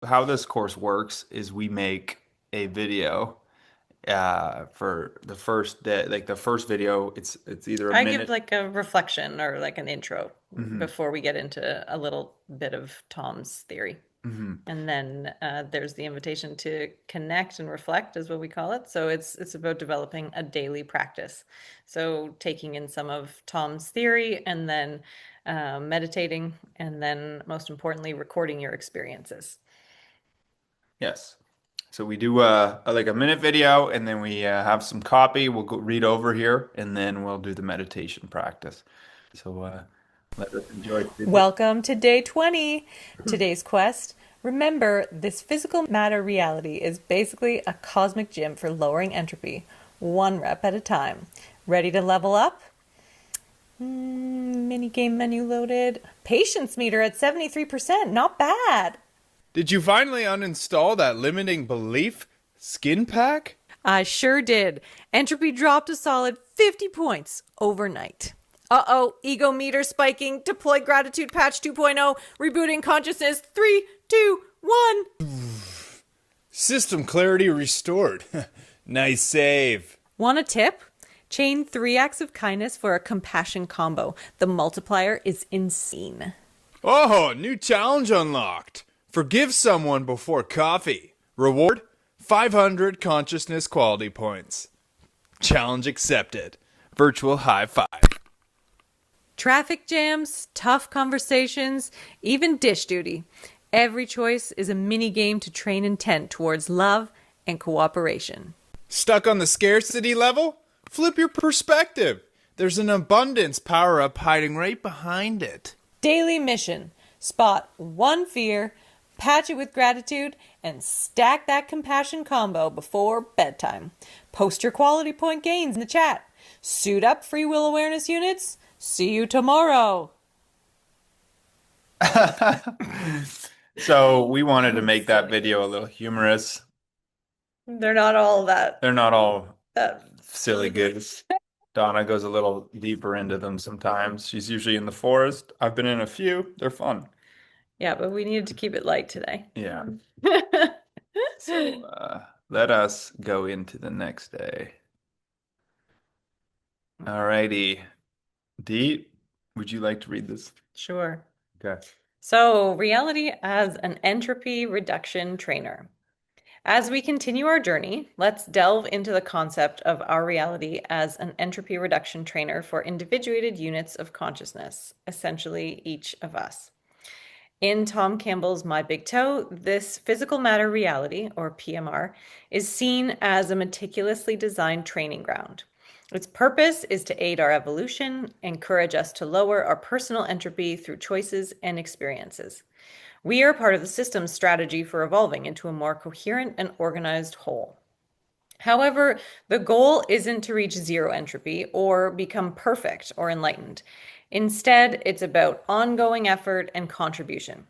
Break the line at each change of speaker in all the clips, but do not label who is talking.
how this course works is we make a video for the first day, like the first video, it's either a
I give
minute.
like a reflection or like an intro
Hmm.
before we get into a little bit of Tom's theory.
Hmm.
And then there's the invitation to connect and reflect, is what we call it. So it's about developing a daily practice. So taking in some of Tom's theory and then meditating, and then most importantly, recording your experiences.
Yes. So we do like a minute video, and then we have some copy. We'll go read over here, and then we'll do the meditation practice. So let us enjoy the video.
Welcome to day 20. Today's quest. Remember, this physical matter reality is basically a cosmic gym for lowering entropy, one rep at a time. Ready to level up? Mini game menu loaded. Patience meter at 73%. Not bad.
Did you finally uninstall that limiting belief skin pack?
I sure did. Entropy dropped a solid 50 points overnight. Uh-oh, ego meter spiking. Deploy gratitude patch 2.0. Rebooting consciousness. 3, 2, 1.
System clarity restored. Nice save.
Want a tip? Chain 3 acts of kindness for a compassion combo. The multiplier is insane.
Oh, new challenge unlocked. Forgive someone before coffee. Reward 500 consciousness quality points. Challenge accepted. Virtual high five.
Traffic jams, tough conversations, even dish duty. Every choice is a mini game to train intent towards love and cooperation.
Stuck on the scarcity level? Flip your perspective. There's an abundance power up hiding right behind it.
Daily mission. Spot one fear, patch it with gratitude, and stack that compassion combo before bedtime. Post your quality point gains in the chat. Suit up, free will awareness units. See you tomorrow.
So we wanted to make that video a little humorous.
They're not all that.
They're not all
that
silly goofs. Donna goes a little deeper into them sometimes. She's usually in the forest. I've been in a few. They're fun.
Yeah, but we needed to keep it light today.
Yeah. So let us go into the next day. All righty. Dee, would you like to read this?
Sure.
Okay.
So, reality as an entropy reduction trainer. As we continue our journey, let's delve into the concept of our reality as an entropy reduction trainer for individuated units of consciousness, essentially each of us. In Tom Campbell's My Big Toe, this physical matter reality, or PMR, is seen as a meticulously designed training ground. Its purpose is to aid our evolution, encourage us to lower our personal entropy through choices and experiences. We are part of the system's strategy for evolving into a more coherent and organized whole. However, the goal isn't to reach zero entropy or become perfect or enlightened. Instead, it's about ongoing effort and contribution.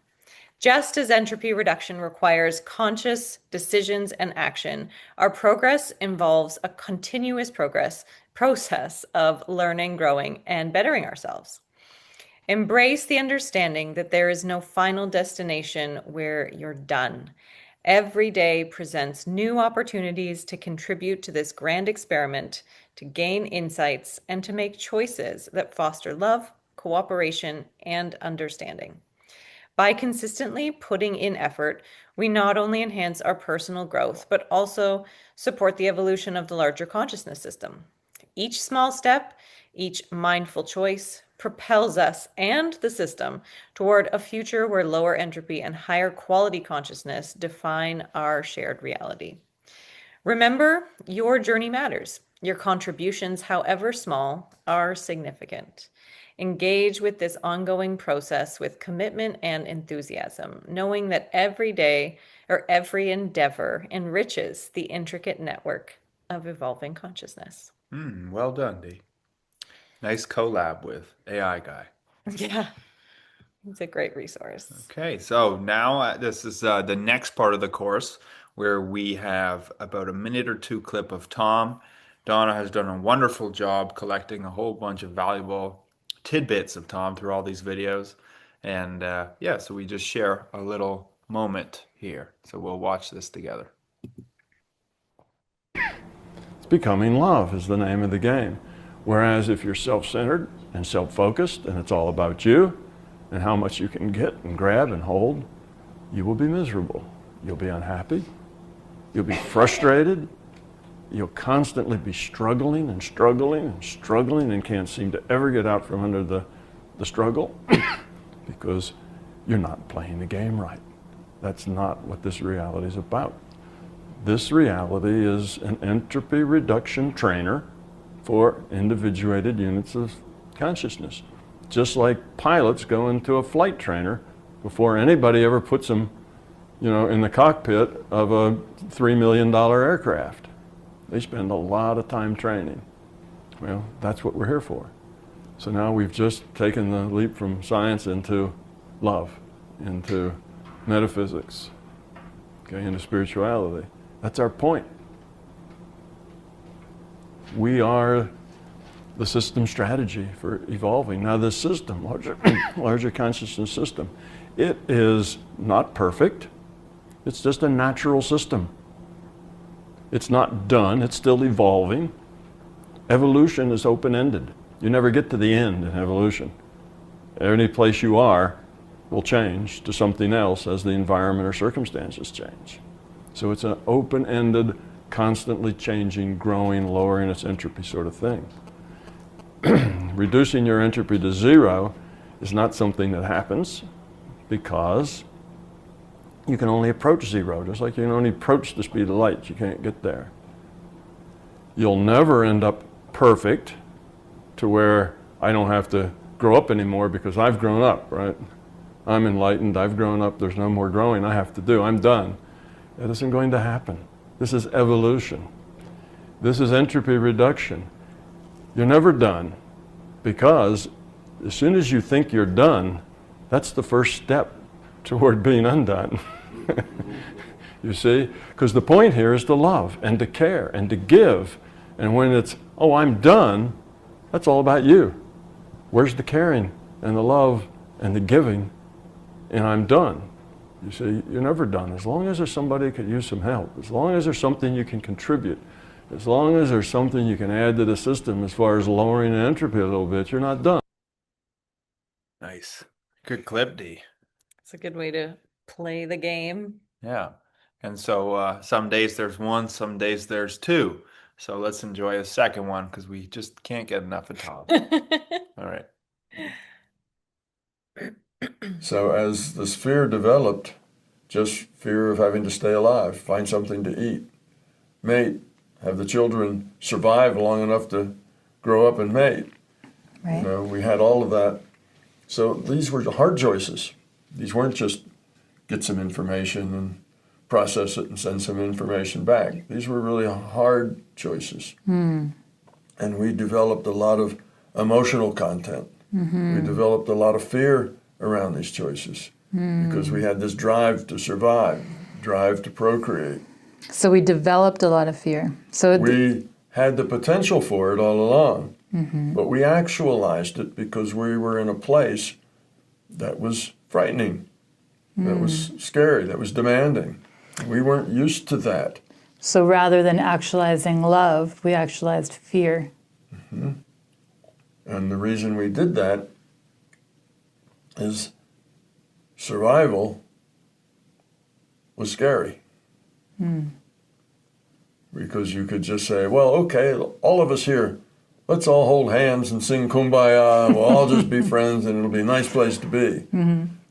Just as entropy reduction requires conscious decisions and action, our progress involves a continuous process of learning, growing, and bettering ourselves. Embrace the understanding that there is no final destination where you're done. Every day presents new opportunities to contribute to this grand experiment, to gain insights, and to make choices that foster love, cooperation, and understanding. By consistently putting in effort, we not only enhance our personal growth, but also support the evolution of the larger consciousness system. Each small step, each mindful choice propels us and the system toward a future where lower entropy and higher quality consciousness define our shared reality. Remember, your journey matters. Your contributions, however small, are significant. Engage with this ongoing process with commitment and enthusiasm, knowing that every day or every endeavor enriches the intricate network of evolving consciousness.
Well done, Dee. Nice collab with AI guy.
Yeah, it's a great resource.
Okay, so now this is the next part of the course where we have about a minute or two clip of Tom. Donna has done a wonderful job collecting a whole bunch of valuable tidbits of Tom through all these videos. And yeah, so we just share a little moment here. So we'll watch this together.
It's becoming love is the name of the game. Whereas if you're self-centered and self-focused and it's all about you and how much you can get and grab and hold, you will be miserable. You'll be unhappy. You'll be frustrated. You'll constantly be struggling and struggling and struggling and can't seem to ever get out from under the struggle because you're not playing the game right. That's not what this reality is about. This reality is an entropy reduction trainer for individuated units of consciousness. Just like pilots go into a flight trainer before anybody ever puts them, in the cockpit of a $3 million aircraft. They spend a lot of time training. Well, that's what we're here for. So now we've just taken the leap from science into love, into metaphysics, into spirituality. That's our point. We are the system strategy for evolving. Now this system, larger consciousness system, it is not perfect. It's just a natural system. It's not done, it's still evolving. Evolution is open-ended. You never get to the end in evolution. Any place you are will change to something else as the environment or circumstances change. So it's an open-ended, constantly changing, growing, lowering its entropy sort of thing. Reducing your entropy to zero is not something that happens because you can only approach zero, just like you can only approach the speed of light. You can't get there. You'll never end up perfect to where I don't have to grow up anymore because I've grown up, right? I'm enlightened, I've grown up, there's no more growing I have to do, I'm done. That isn't going to happen. This is evolution. This is entropy reduction. You're never done because as soon as you think you're done, that's the first step toward being undone. You see? Because the point here is to love and to care and to give. And when it's, oh, I'm done, that's all about you. Where's the caring and the love and the giving? And I'm done. You see, you're never done. As long as there's somebody who could use some help, as long as there's something you can contribute, as long as there's something you can add to the system as far as lowering the entropy a little bit, you're not done.
Nice. Good clip, D.
It's a good way to play the game.
Yeah. And so some days there's one, some days there's two. So let's enjoy the second one because we just can't get enough of Tom. All right.
So as this fear developed, just fear of having to stay alive, find something to eat, mate, have the children survive long enough to grow up and mate.
Right.
We had all of that. So these were hard choices. These weren't just get some information and process it and send some information back. These were really hard choices. And we developed a lot of emotional content. We developed a lot of fear around these choices because we had this drive to survive, drive to procreate.
So we developed a lot of fear. So
We had the potential for it all along, but we actualized it because we were in a place that was frightening, that was scary, that was demanding. We weren't used to that.
So rather than actualizing love, we actualized fear.
And the reason we did that is survival was scary. Because you could just say, well, okay, all of us here, let's all hold hands and sing Kumbaya. We'll all just be friends and it'll be a nice place to be.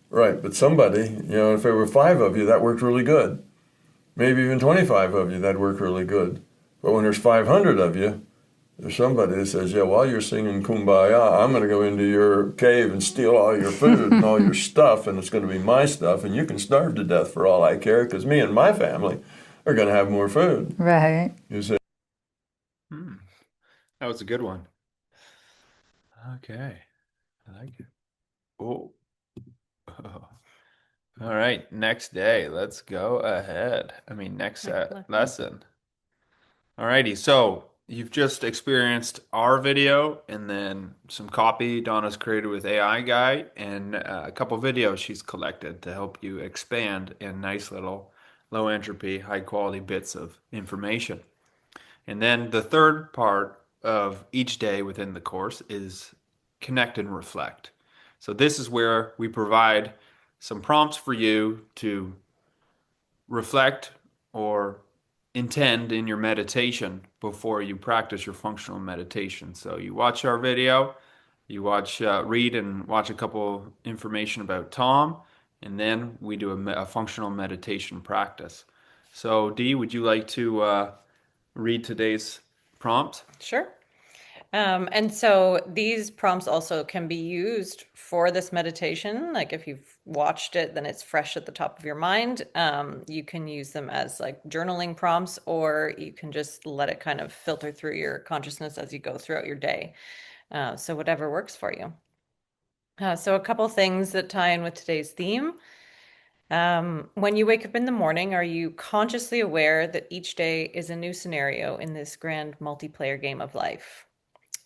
Right, but somebody, if there were 5 of you, that worked really good. Maybe even 25 of you, that worked really good. But when there's 500 of you, there's somebody that says, yeah, while you're singing Kumbaya, I'm going to go into your cave and steal all your food and all your stuff, and it's going to be my stuff, and you can starve to death for all I care, because me and my family are going to have more food.
Right.
You see?
That was a good one. Okay. I like it. Oh. All right. Next day. Let's go ahead. Next
Next lesson.
lesson. All righty. So you've just experienced our video and then some copy Donna's created with AI Guy and a couple videos she's collected to help you expand in nice little low entropy, high quality bits of information. And then the third part of each day within the course is connect and reflect. So this is where we provide some prompts for you to reflect or intend in your meditation before you practice your functional meditation. So you watch our video, you read and watch a couple information about Tom, and then we do a functional meditation practice. So Dee, would you like to read today's prompt?
Sure. And so these prompts also can be used for this meditation. Like if you've watched it, then it's fresh at the top of your mind. You can use them as like journaling prompts, or you can just let it kind of filter through your consciousness as you go throughout your day. So whatever works for you. So a couple things that tie in with today's theme. When you wake up in the morning, are you consciously aware that each day is a new scenario in this grand multiplayer game of life?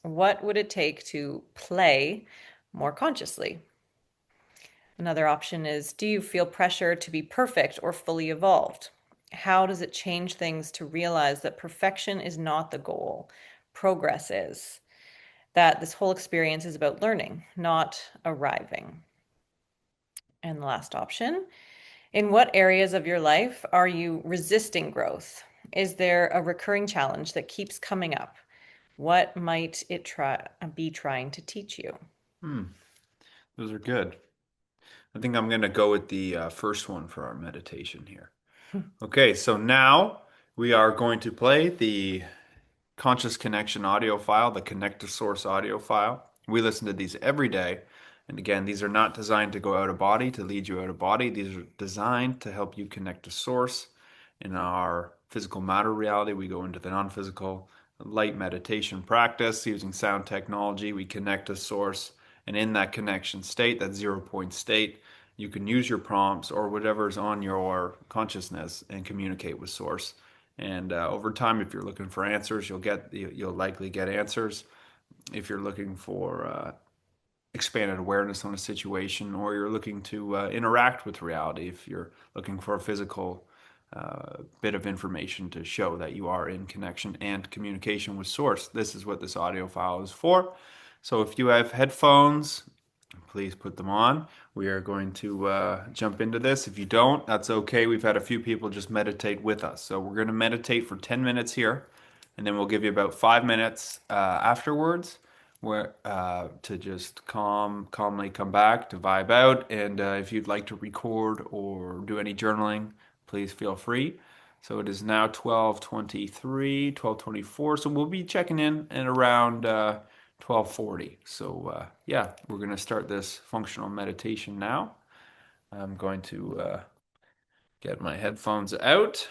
What would it take to play more consciously? Another option is, do you feel pressure to be perfect or fully evolved? How does it change things to realize that perfection is not the goal? Progress is. That this whole experience is about learning, not arriving. And the last option, in what areas of your life are you resisting growth? Is there a recurring challenge that keeps coming up? What might it be trying to teach you?
Hmm, those are good. I think I'm going to go with the first one for our meditation here. Okay, so now we are going to play the conscious connection audio file, the connect to source audio file. We listen to these every day. And again, these are not designed to go out of body, to lead you out of body. These are designed to help you connect to source. In our physical matter reality, we go into the non-physical light meditation practice using sound technology. We connect to source. And in that connection state, that 0 point state, you can use your prompts or whatever's on your consciousness and communicate with source. And over time, if you're looking for answers, you'll likely get answers. If you're looking for expanded awareness on a situation, or you're looking to interact with reality, if you're looking for a physical bit of information to show that you are in connection and communication with source, this is what this audio file is for. So if you have headphones, please put them on. We are going to jump into this. If you don't, that's okay. We've had a few people just meditate with us. So we're going to meditate for 10 minutes here, and then we'll give you about 5 minutes afterwards to just calmly come back to vibe out. And if you'd like to record or do any journaling, please feel free. So it is now 12:23, 12:24. So we'll be checking in at around 12:40. So yeah, we're going to start this functional meditation now. I'm going to get my headphones out.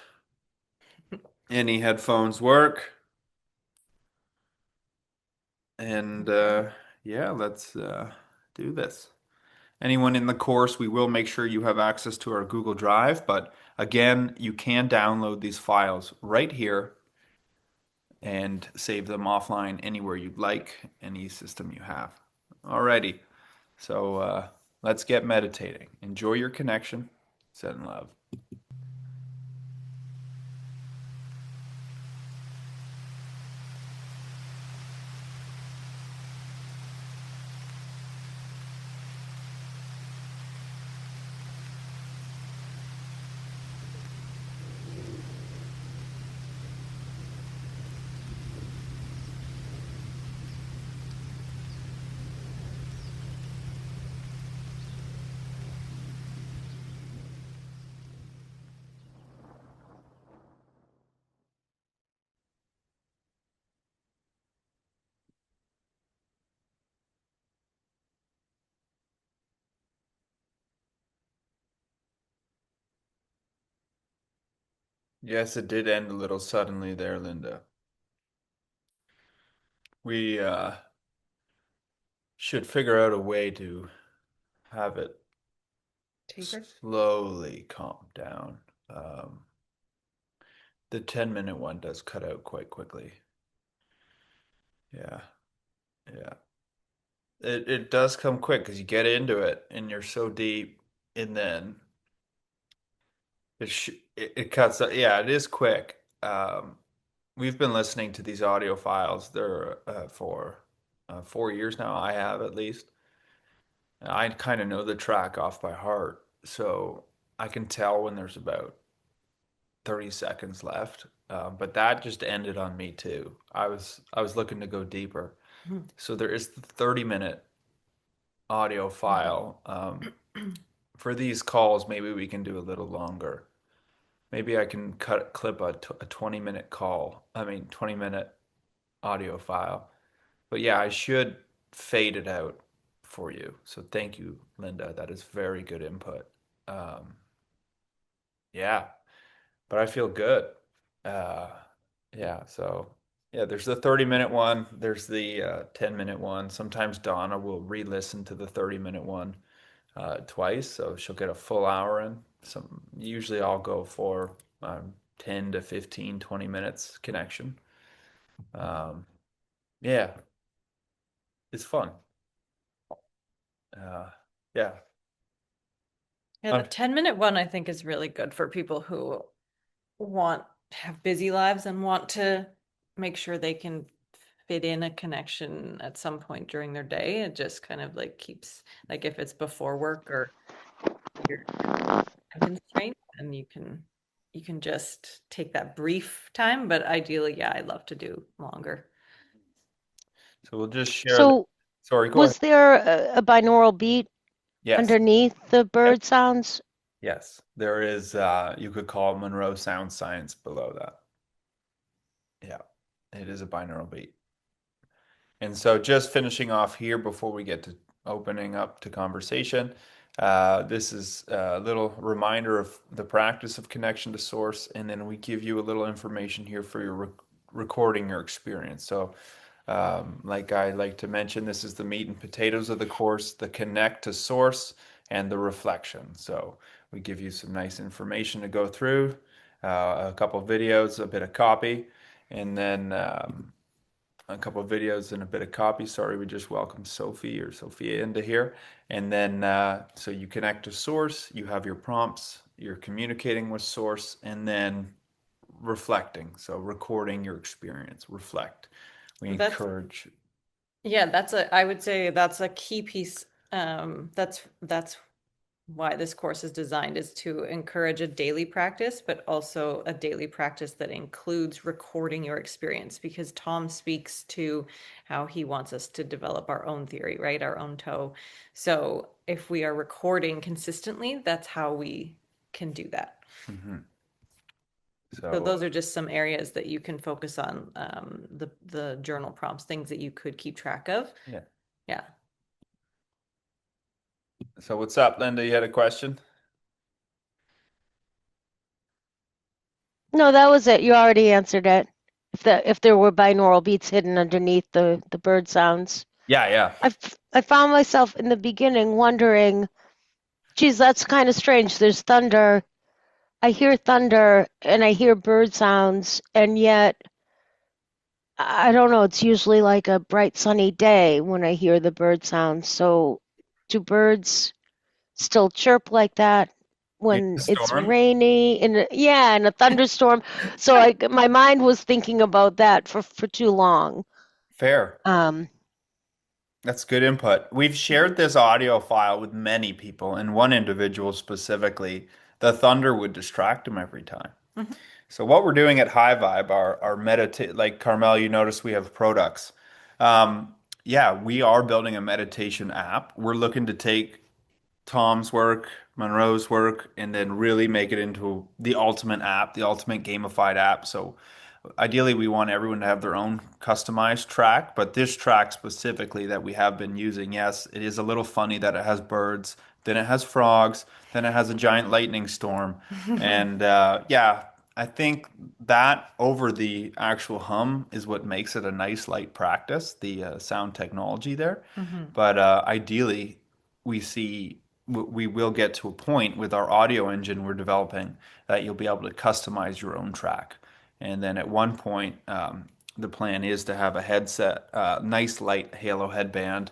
Any headphones work. And yeah, let's do this. Anyone in the course, we will make sure you have access to our Google Drive, but again, you can download these files right here and save them offline anywhere you'd like, any system you have. Alrighty, so let's get meditating. Enjoy your connection. Send love. Yes, it did end a little suddenly there, Linda. We should figure out a way to have it
Taper?
slowly calm down. The 10-minute one does cut out quite quickly. Yeah. Yeah. It does come quick because you get into it and you're so deep, and then it cuts. Yeah, it is quick. We've been listening to these audio files. They're for 4 years now. I have at least. I kind of know the track off by heart, so I can tell when there's about 30 seconds left. But that just ended on me too. I was looking to go deeper.
Mhm.
So there is the 30-minute audio file. For these calls, maybe we can do a little longer. Maybe I can clip a 20-minute call. I mean, 20-minute audio file. But yeah, I should fade it out for you. So thank you, Linda. That is very good input. Um, yeah, but I feel good. Uh, yeah, so yeah, there's the 30-minute one, there's the 10-minute one. Sometimes Donna will re-listen to the 30-minute one twice, so she'll get a full hour in. Usually I'll go for 10 to 15, 20 minutes connection. Um, yeah, it's fun. Uh, yeah.
Yeah, the
Um,
10-minute one I think is really good for people who want have busy lives and want to make sure they can fit in a connection at some point during their day. It just kind of like keeps like if it's before work or you're constrained, and you can just take that brief time. But ideally, yeah, I love to do longer.
so we'll just share the,
So,
sorry, go ahead.
was there a binaural beat
Yes.
underneath the
Yep.
bird sounds?
Yes. There is, you could call it Monroe Sound Science below that. Yeah. It is a binaural beat. And so just finishing off here before we get to opening up to conversation, this is a little reminder of the practice of connection to source, and then we give you a little information here for your recording your experience. So, like I like to mention, this is the meat and potatoes of the course, the connect to source and the reflection. So we give you some nice information to go through, a couple of videos, a bit of copy, and then a couple of videos and a bit of copy. Sorry, we just welcomed Sophie or Sophia into here. And then, so you connect to source, you have your prompts, you're communicating with source, and then reflecting. So recording your experience, reflect. We
That's
encourage.
Yeah, I would say that's a key piece. That's why this course is designed, is to encourage a daily practice, but also a daily practice that includes recording your experience, because Tom speaks to how he wants us to develop our own theory, right? Our own toe. So if we are recording consistently, that's how we can do that.
Mhm.
So
So,
those are just some areas that you can focus on, the journal prompts, things that you could keep track of.
yeah.
Yeah.
So what's up, Linda? You had a question?
No, that was it. You already answered it. If there were binaural beats hidden underneath the bird sounds.
Yeah, yeah.
I found myself in the beginning wondering, geez, that's kind of strange. There's thunder. I hear thunder and I hear bird sounds, and yet I don't know, it's usually like a bright sunny day when I hear the bird sounds. So do birds still chirp like that
In
when
the
it's
storm?
rainy yeah, in a thunderstorm? So my mind was thinking about that for too long.
Fair.
Um,
That's good input. We've shared this audio file with many people, and one individual specifically, the thunder would distract him every time.
Mhm.
So what we're doing at High Vibe, our meditate, like Carmel, you notice we have products. Yeah, we are building a meditation app. We're looking to take Tom's work, Monroe's work, and then really make it into the ultimate app, the ultimate gamified app. So ideally, we want everyone to have their own customized track, but this track specifically that we have been using, yes, it is a little funny that it has birds, then it has frogs, then it has a giant lightning storm. And yeah, I think that over the actual hum is what makes it a nice light practice, the sound technology there.
Mhm.
But ideally, we see we will get to a point with our audio engine we're developing that you'll be able to customize your own track. And then at one point, the plan is to have a headset, nice light halo headband,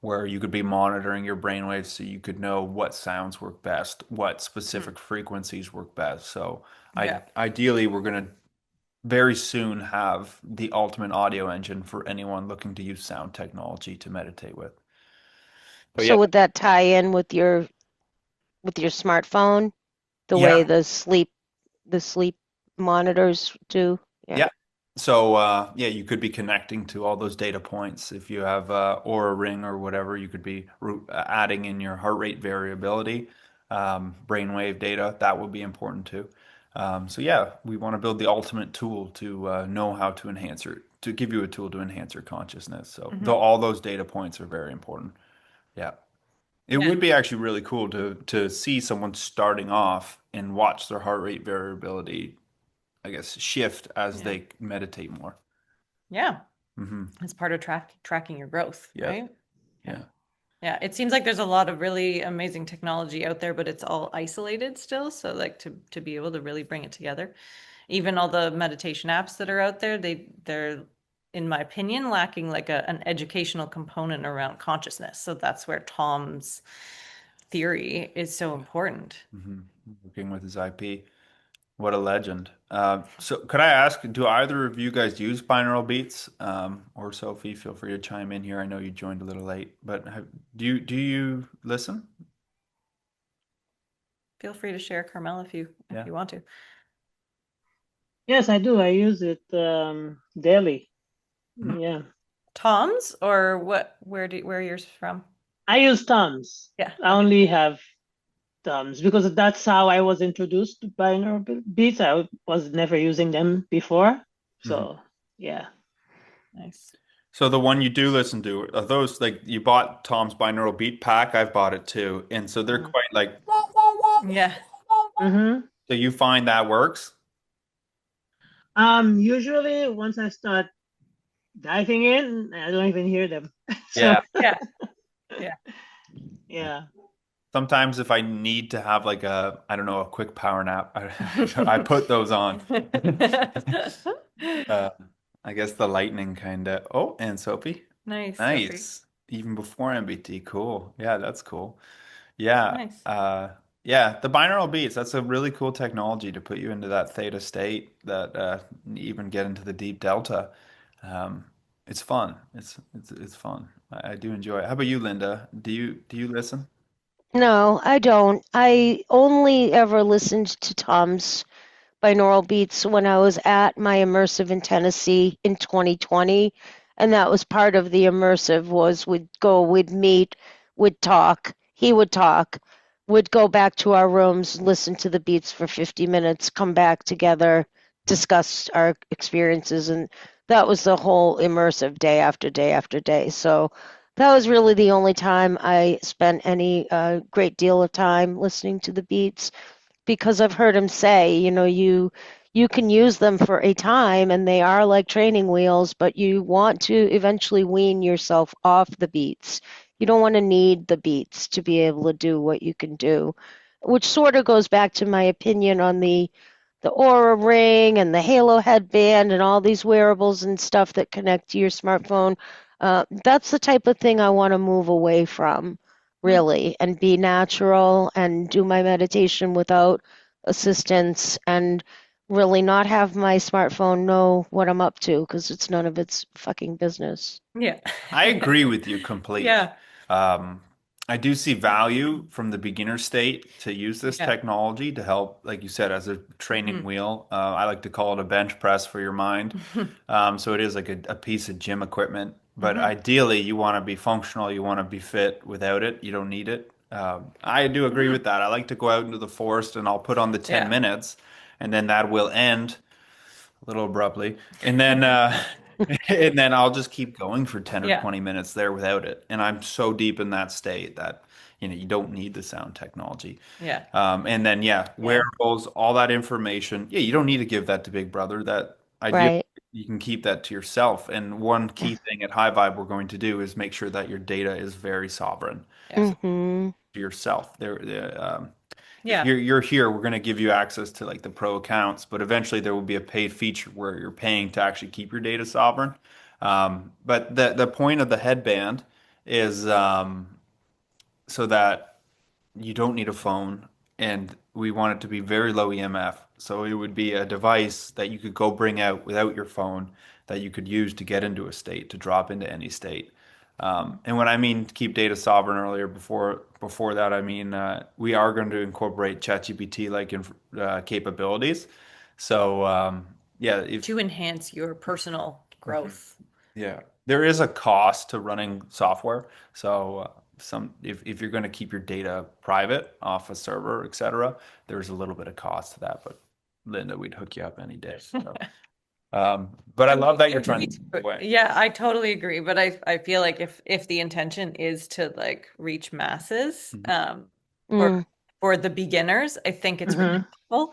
where you could be monitoring your brainwaves so you could know what sounds work best, what
Mm.
specific frequencies work best. So
Yeah.
ideally, we're going to very soon have the ultimate audio engine for anyone looking to use sound technology to meditate with. But yeah,
So would that tie in with your smartphone, the way
yeah,
the sleep monitors do? Yeah.
yeah. So yeah, you could be connecting to all those data points. If you have Aura Ring or whatever, you could be adding in your heart rate variability, brainwave data. That would be important too. So yeah, we want to build the ultimate tool to know how to enhance your, to give you a tool to enhance your consciousness. So
Hmm.
all those data points are very important. Yeah. It
Yeah.
would be actually really cool to see someone starting off and watch their heart rate variability, I guess, shift as
Yeah.
they meditate more.
Yeah.
Hmm.
It's part of tracking your growth,
Yes.
right? Yeah.
Yeah.
Yeah. It seems like there's a lot of really amazing technology out there, but it's all isolated still. So like to be able to really bring it together. Even all the meditation apps that are out there, they're in my opinion lacking like an educational component around consciousness. So that's where Tom's theory is so important.
Hmm. Working with his IP. What a legend. So could I ask, do either of you guys use binaural beats? Or Sophie, feel free to chime in here. I know you joined a little late, but do you listen?
Feel free to share, Carmel, if
Yeah.
you want to.
Yes, I do. I use it daily.
Mhm.
Yeah.
Tom's or what? Where yours from?
I use Tums.
Yeah.
I
Okay.
only have Tums because that's how I was introduced to binaural beats. I was never using them before.
Mhm.
So, yeah.
Nice.
So the one you do listen to, are those like you bought Tom's binaural beat pack? I've bought it too. And so they're
Mhm.
quite like,
Yeah.
Mm-hmm.
so you find that works?
Usually once I start diving in, I don't even hear them. So,
Yeah.
Yeah. Yeah.
yeah.
Sometimes if I need to have like a, I don't know, a quick power nap, I put those on. Uh, I guess the lightning kind of. Oh, and Soapy.
Nice, Sophie.
Nice. Even before MBT. Cool. Yeah, that's cool. Yeah.
Nice.
Yeah, the binaural beats, that's a really cool technology to put you into that theta state that even get into the deep delta. Um, it's fun. It's fun. I do enjoy it. How about you, Linda? Do you listen?
No, I don't. I only ever listened to Tom's binaural beats when I was at my immersive in Tennessee in 2020, and that was part of the immersive was we'd meet, we'd talk, he would talk, we'd go back to our rooms, listen to the beats for 50 minutes, come back together, discuss our experiences, and that was the whole immersive day after day after day. So that was really the only time I spent any great deal of time listening to the beats because I've heard him say, you can use them for a time and they are like training wheels, but you want to eventually wean yourself off the beats. You don't want to need the beats to be able to do what you can do, which sort of goes back to my opinion on the Aura Ring and the Halo headband and all these wearables and stuff that connect to your smartphone. That's the type of thing I want to move away from,
Mm.
really, and be natural and do my meditation without assistance and really not have my smartphone know what I'm up to because it's none of its fucking business.
Yeah.
I agree with you completely.
Yeah.
Um, I do see value from the beginner state to use this
Yeah.
technology to help, like you said, as a training
Mhm.
wheel. I like to call it a bench press for your mind. So it is like a piece of gym equipment. But
Mhm.
ideally, you want to be functional. You want to be fit without it. You don't need it. I do agree
Mhm.
with that. I like to go out into the forest and I'll put on the 10
Yeah.
minutes, and then that will end a little abruptly. And then and then I'll just keep going for 10 or
Yeah.
20 minutes there without it. And I'm so deep in that state that you don't need the sound technology.
Yeah.
And then yeah,
Yeah.
wearables, all that information. Yeah, you don't need to give that to Big Brother. That ideally
Right.
you can keep that to yourself. And one key thing at High Vibe we're going to do is make sure that your data is very sovereign.
Yeah.
So
Mm-hmm.
to yourself.
Yeah.
you're here, we're going to give you access to like the pro accounts, but eventually there will be a paid feature where you're paying to actually keep your data sovereign. But the point of the headband is so that you don't need a phone, and we want it to be very low EMF. So it would be a device that you could go bring out without your phone that you could use to get into a state, to drop into any state. And when I mean keep data sovereign earlier, before that, I mean we are going to incorporate ChatGPT like capabilities. So yeah, if
To enhance your personal growth.
yeah, there is a cost to running software. So some if you're going to keep your data private off a server, etc., there's a little bit of cost to that. But Linda, we'd hook you up any day. So, but I love that you're trying to move away.
Yeah, I totally agree. But I feel like if the intention is to like reach masses, or
Mm,
for the beginners, I think it's really
Mm-hmm.
helpful.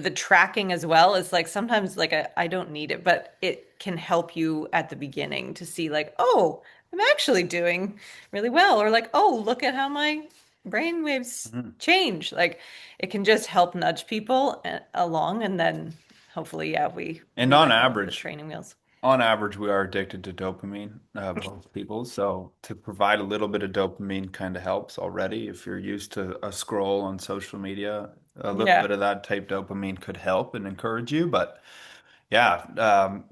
The tracking as well is like sometimes like I don't need it, but it can help you at the beginning to see like, oh, I'm actually doing really well, or like, oh, look at how my brain waves
Mhm.
change. Like it can just help nudge people along, and then hopefully, yeah,
And
we let go of the training wheels.
on average, we are addicted to dopamine, both people. So to provide a little bit of dopamine kind of helps already. If you're used to a scroll on social media, a little
Yeah.
bit of that type dopamine could help and encourage you. But yeah,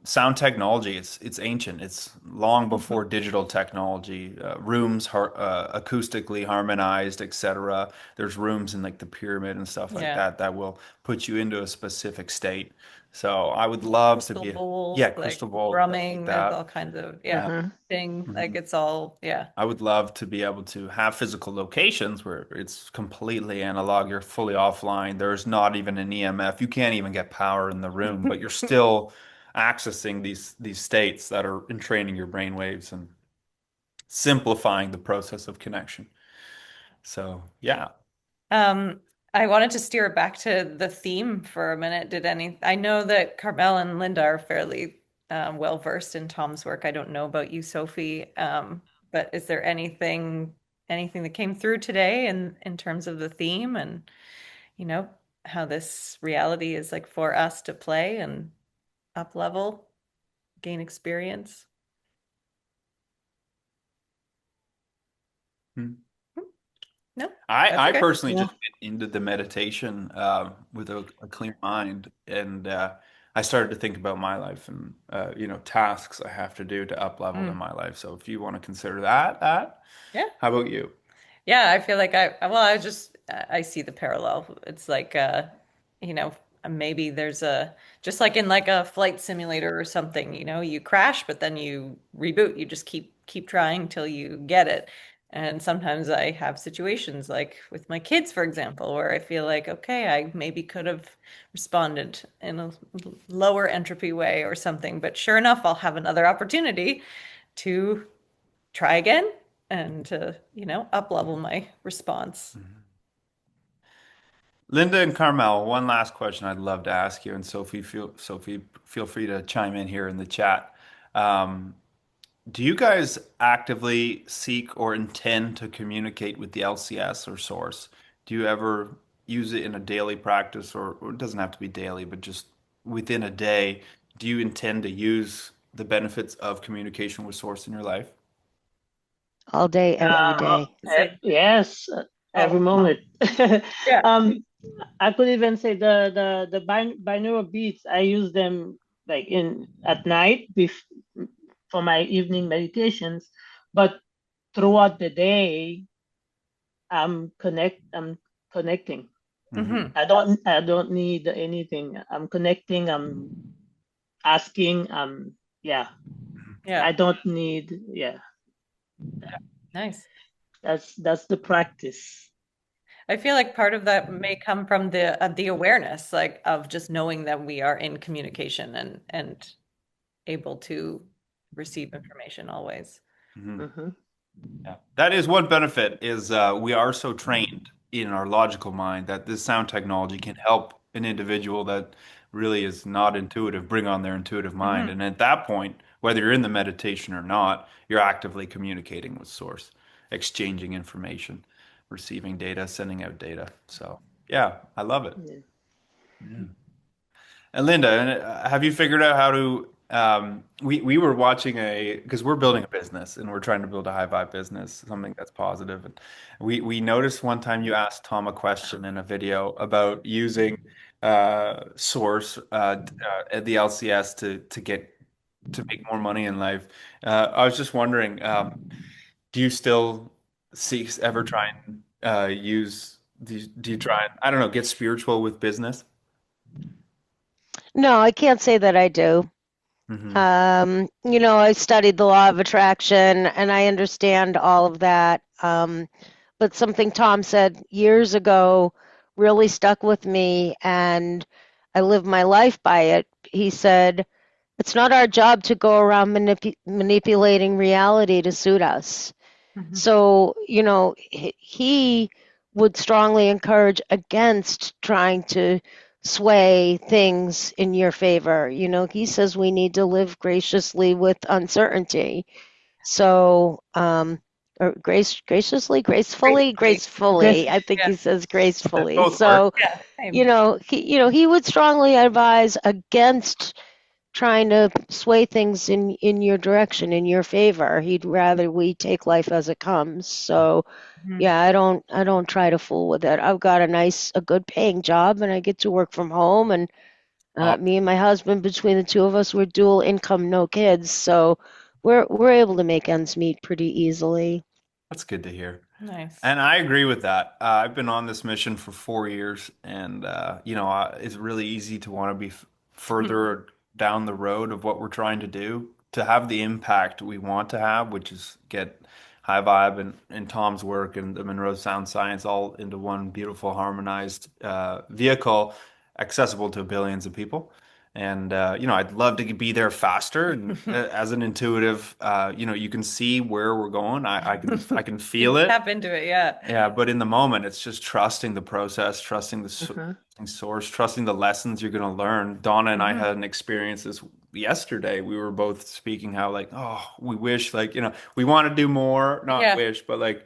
sound technology, it's ancient. It's long before digital technology. Rooms acoustically harmonized, etc. There's rooms in like the pyramid and stuff like
Yeah.
that that will put you into a specific state. So I would love to
Crystal
be,
bowls,
yeah,
like
crystal ball, stuff like
drumming, there's all
that.
kinds of, yeah,
Yeah.
Mm-hmm.
thing. Like
Mhm.
it's all, yeah.
I would love to be able to have physical locations where it's completely analog. You're fully offline. There's not even an EMF. You can't even get power in the room, but you're still accessing these states that are entraining your brain waves and simplifying the process of connection. So, yeah.
Um, I wanted to steer it back to the theme for a minute. I know that Carmel and Linda are fairly well versed in Tom's work. I don't know about you, Sophie. But is there anything that came through today in terms of the theme and, you know, how this reality is like for us to play and up level, gain experience?
Hmm.
No, that's
I
okay.
personally
Yeah.
just went into the meditation with a clear mind, and I started to think about my life and tasks I have to do to up level in
Mm,
my life. So if you want to consider that,
yeah.
how about you?
Yeah, I feel like I see the parallel. It's like you know, maybe there's a just like in like a flight simulator or something, you crash, but then you reboot. You just keep trying till you get it. And sometimes I have situations like with my kids, for example, where I feel like, okay, I maybe could have responded in a lower entropy way or something, but sure enough, I'll have another opportunity to try again and to, up level my response.
Linda and Carmel, one last question I'd love to ask you, and Sophie, feel free to chime in here in the chat. Um, do you guys actively seek or intend to communicate with the LCS or source? Do you ever use it in a daily practice, or it doesn't have to be daily, but just within a day? Do you intend to use the benefits of communication with source in your life?
all day, every day.
Same.
Yes, every
Oh,
moment.
yeah.
um, I could even say the binaural beats. I use them like in at night for my evening meditations, but throughout the day, I'm connecting.
Hmm.
I don't need anything. I'm connecting. I'm asking. Yeah.
Yeah.
I don't need. Yeah.
Nice.
That's the practice.
I feel like part of that may come from the awareness, like of just knowing that we are in communication and able to receive information always.
Mhm.
Mm-hmm.
Yeah. That is one benefit is we are so trained in our logical mind that this sound technology can help an individual that really is not intuitive bring on their intuitive mind.
Hmm.
And at that point, whether you're in the meditation or not, you're actively communicating with source, exchanging information, receiving data, sending out data. So, Yeah, I love it.
Yeah.
Yeah. And Linda, have you figured out how to we were watching because we're building a business and we're trying to build a high vibe business, something that's positive. And we noticed one time you asked Tom a question in a video about using Source at the LCS to make more money in life. I was just wondering, do you still ever try and use do you try and I don't know, get spiritual with business?
No, I can't say that I do.
Hmm.
I studied the law of attraction and I understand all of that. But something Tom said years ago really stuck with me, and I live my life by it. He said, it's not our job to go around manipulating reality to suit us.
Mhm.
So, he would strongly encourage against trying to sway things in your favor. He says we need to live graciously with uncertainty. So, or gracefully,
Grace.
gracefully. I think
Yeah.
he says gracefully.
Both work.
So,
Yeah. Same.
he would strongly advise against trying to sway things in your direction, in your favor. He'd rather we take life as it comes. So,
Mhm.
yeah, I don't try to fool with it. I've got a good paying job, and I get to work from home. And
Oh,
me and my husband, between the two of us, we're dual income, no kids, so we're able to make ends meet pretty easily.
that's good to hear.
Nice.
And I agree with that. I've been on this mission for 4 years, and it's really easy to want to be further down the road of what we're trying to do, to have the impact we want to have, which is get High Vibe and Tom's work and the Monroe Sound Science all into one beautiful, harmonized vehicle, accessible to billions of people. And I'd love to be there faster. And as an intuitive, you can see where we're going. I can
You
feel it.
tap into it, yeah.
Yeah, but in the moment, it's just trusting the process, trusting the
Uh-huh.
source, trusting the lessons you're going to learn. Donna and I
Hmm.
had an experience this yesterday. We were both speaking how like, oh, we wish like, we want to do more, not
Yeah.
wish, but like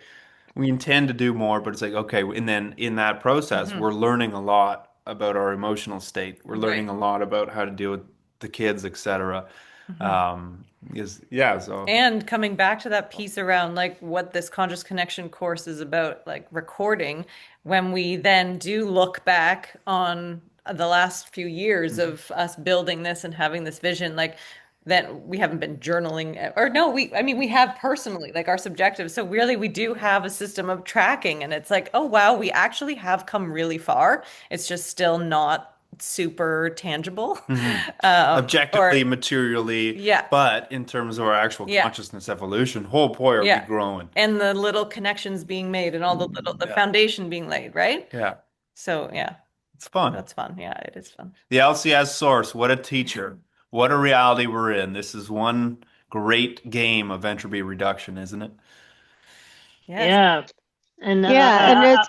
we intend to do more, but it's like, okay, and then in that process,
Hmm.
we're learning a lot about our emotional state. We're
Right.
learning a lot about how to deal with the kids, etc.
Hmm.
Yeah, so
And coming back to that piece around like what this conscious connection course is about, like recording, when we then do look back on the last few years
Mhm.
of us building this and having this vision, like then we haven't been journaling or no, I mean, we have personally, like our subjective. So really, we do have a system of tracking, and it's like, oh wow, we actually have come really far. It's just still not super tangible.
Mhm.
Or
Objectively, materially,
yeah,
but in terms of our actual
yeah.
consciousness evolution, oh boy, are we
Yeah.
growing.
And the little connections being made and all the
Yeah.
foundation being laid, right?
Yeah.
So yeah,
It's fun.
that's fun. Yeah, it is fun.
The LCS source, what a teacher. What a reality we're in. This is one great game of entropy reduction, isn't it?
Yes.
Yeah. And
Yeah, and it's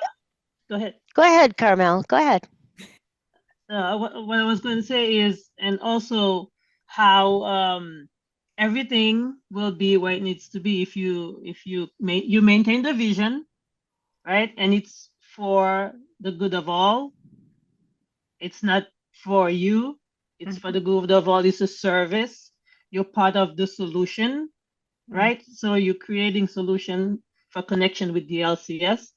go ahead.
go ahead, Carmel. Go ahead.
What I was going to say is, and also how everything will be where it needs to be if you maintain the vision, right? And it's for the good of all. It's not for you. It's for
Mhm.
the good of all. It's a service. You're part of the solution,
Mhm.
right? So you're creating solution for connection with the LCS.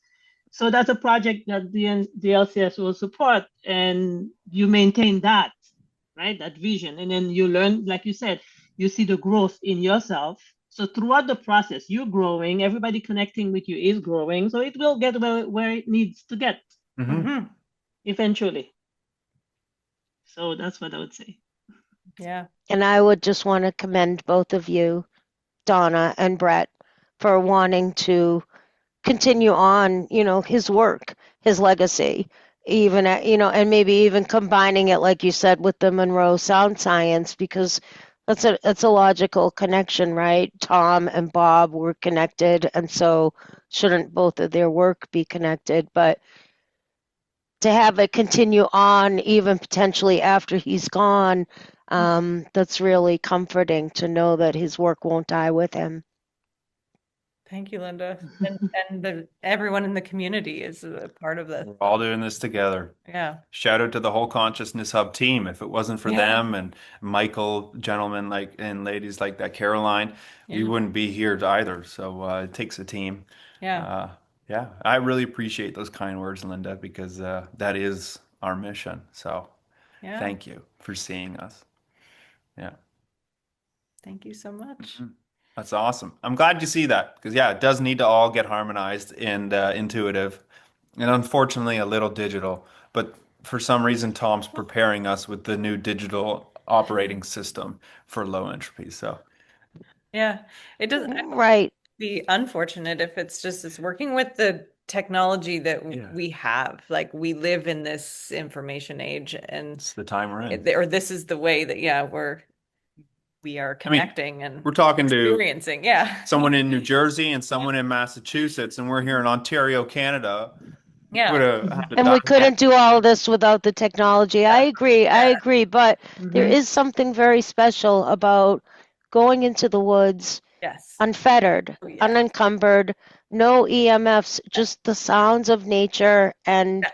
So that's a project that the LCS will support, and you maintain that, right? That vision, and then you learn, like you said, you see the growth in yourself. So throughout the process, you're growing. Everybody connecting with you is growing. So it will get where it needs to get
Hmm.
Mhm.
eventually. So that's what I would say.
Yeah.
And I would just want to commend both of you, Donna and Brett, for wanting to continue on, his work, his legacy, even and maybe even combining it, like you said, with the Monroe Sound Science, because that's a logical connection, right? Tom and Bob were connected, and so shouldn't both of their work be connected? But to have it continue on, even potentially after he's gone, that's really comforting to know that his work won't die with him.
Thank you, Linda. And everyone in the community is a part of this.
We're all doing this together.
Yeah.
Shout out to the whole Consciousness Hub team. If it wasn't for
Yeah.
them and Michael, gentlemen like and ladies like that, Caroline, we
Yeah.
wouldn't be here either. So it takes a team.
Yeah.
Uh, yeah, I really appreciate those kind words, Linda, because that is our mission. So
Yeah.
thank you for seeing us. Yeah.
Thank you so much.
That's awesome. I'm glad you see that because, yeah, it does need to all get harmonized and intuitive and unfortunately a little digital. But for some reason, Tom's preparing us with the new digital operating system for low entropy. So,
Yeah. It doesn't
Right.
be unfortunate if it's working with the technology that
yeah,
we have. Like we live in this information age and
it's the time we're in.
or this is the way that, yeah, we are
I mean,
connecting and
we're talking to
experiencing. Yeah.
someone in New Jersey and someone in Massachusetts, and we're here in Ontario, Canada. We would
Yeah.
have had to
And we
dial
couldn't do all of this without the technology. I agree. I
Yeah.
agree. But there
Mm-hmm.
is something very special about going into the woods
Yes.
unfettered,
Oh, yeah.
unencumbered, no EMFs, just the sounds of nature. And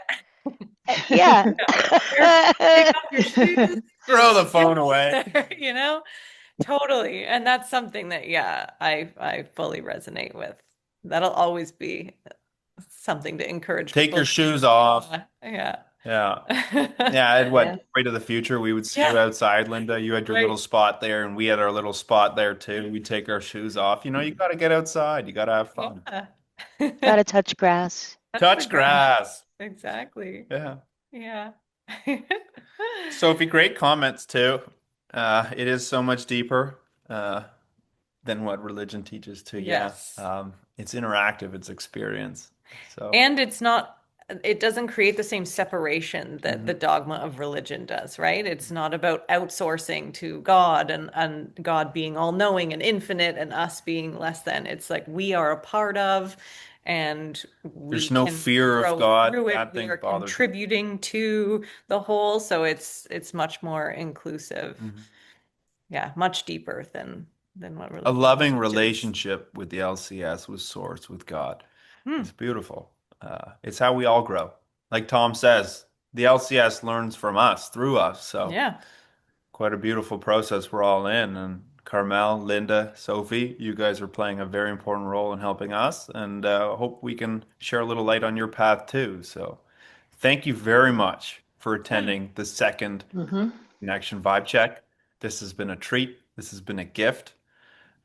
yeah.
Take off your shoes.
throw the phone away.
You know, totally. And that's something that, yeah, I fully resonate with. That'll always be something to encourage
Take
people
your
to
shoes
do.
off.
Yeah.
Yeah. Yeah, I had
Yeah.
what, Way to the Future, we would see you
Yeah.
outside, Linda. You had your
Right.
little spot there, and we had our little spot there too. We take our shoes off. You know, you got to get outside. You got to have fun.
Yeah.
Gotta touch grass.
Touch the
Touch grass.
Exactly.
Yeah.
Yeah.
Sophie, great comments too. It is so much deeper than what religion teaches too. Yeah.
Yes.
It's interactive, it's experience. So,
And it doesn't create the same separation that the dogma of religion does, right? It's not about outsourcing to God and God being all knowing and infinite and us being less than. It's like we are a part of and we
there's no
can
fear of
grow
God.
through it.
That
We
thing
are
bothers me.
contributing to the whole, so it's much more inclusive.
Mhm.
Yeah, much deeper than what
A
religion
loving
teaches.
relationship with the LCS, with Source, with God.
Hmm.
It's beautiful. It's how we all grow. Like Tom says, the LCS learns from us, through us. So
Yeah.
quite a beautiful process we're all in. And Carmel, Linda, Sophie, you guys are playing a very important role in helping us. And hope we can share a little light on your path too. So thank you very much for attending the second
Mm-hmm.
Connection Vibe Check. This has been a treat. This has been a gift.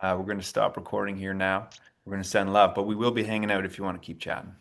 We're going to stop recording here now. We're going to send love, but we will be hanging out if you want to keep chatting.